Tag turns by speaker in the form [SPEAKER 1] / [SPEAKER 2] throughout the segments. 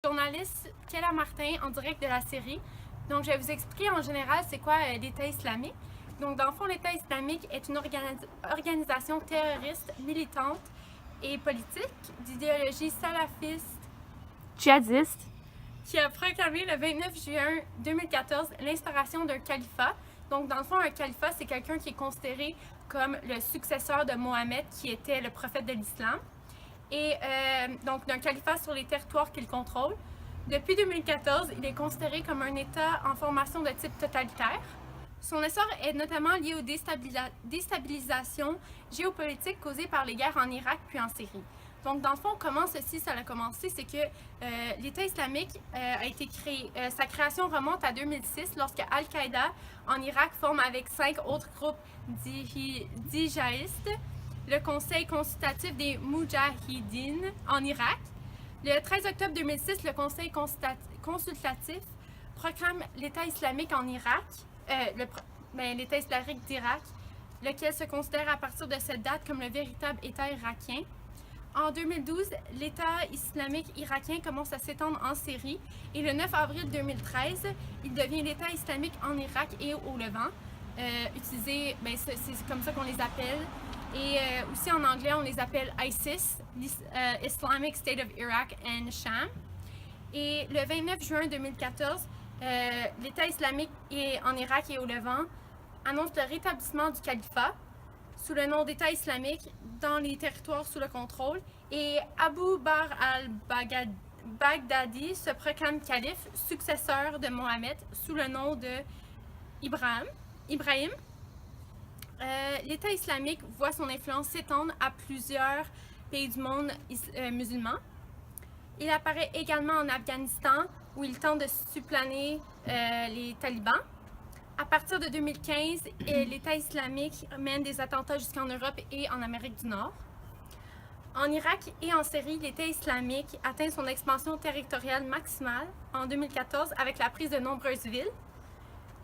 [SPEAKER 1] Journaliste Kella Martin en direct de la série. Donc, je vais vous expliquer en général c'est quoi l'État islamique. Donc, dans le fond, l'État islamique est une organisation terroriste, militante et politique d'idéologie salafiste
[SPEAKER 2] djihadiste
[SPEAKER 1] qui a proclamé le 29 juin 2014 l'instauration d'un califat. Donc, dans le fond, un califat, c'est quelqu'un qui est considéré comme le successeur de Mohammed, qui était le prophète de l'islam. Et donc d'un califat sur les territoires qu'il contrôle. Depuis 2014, il est considéré comme un État en formation de type totalitaire. Son essor est notamment lié aux déstabilisations géopolitiques causées par les guerres en Irak puis en Syrie. Donc, dans le fond, comment ça a commencé, c'est que l'État islamique a été créé. Sa création remonte à 2006 lorsque Al-Qaïda en Irak forme avec 5 autres groupes djihadistes le Conseil consultatif des Moudjahidines en Irak. Le 13 octobre 2006, le Conseil consultatif proclame l'État islamique en Irak, l'État islamique d'Irak, lequel se considère à partir de cette date comme le véritable État irakien. En 2012, l'État islamique irakien commence à s'étendre en Syrie et le 9 avril 2013, il devient l'État islamique en Irak et au Levant. C'est comme ça qu'on les appelle. Et aussi en anglais, on les appelle ISIS, Islamic State of Iraq and Sham. Et le 29 juin 2014, l'État islamique en Irak et au Levant annonce le rétablissement du califat sous le nom d'État islamique dans les territoires sous le contrôle. Et Abu Bakr al-Baghdadi se proclame calife, successeur de Mohammed, sous le nom de Ibrahim. L'État islamique voit son influence s'étendre à plusieurs pays du monde musulman. Il apparaît également en Afghanistan où il tente de supplanter les talibans. À partir de 2015, l'État islamique mène des attentats jusqu'en Europe et en Amérique du Nord. En Irak et en Syrie, l'État islamique atteint son expansion territoriale maximale en 2014 avec la prise de nombreuses villes.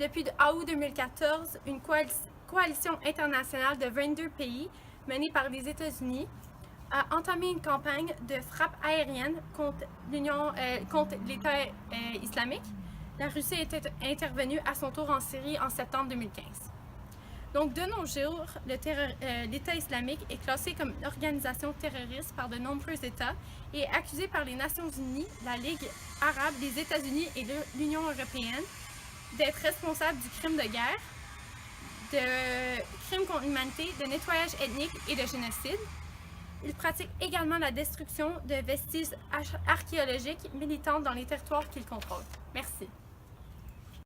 [SPEAKER 1] Depuis août 2014, une coalition internationale de 22 pays, menée par les États-Unis, a entamé une campagne de frappe aérienne contre l'État islamique. La Russie est intervenue à son tour en Syrie en septembre 2015. Donc, de nos jours, l'État islamique est classé comme une organisation terroriste par de nombreux États et est accusé par les Nations unies, la Ligue arabe, les États-Unis et l'Union européenne d'être responsable du crime de guerre, de crimes contre l'humanité, de nettoyage ethnique et de génocide. Il pratique également la destruction de vestiges archéologiques militantes dans les territoires qu'il contrôle. Merci.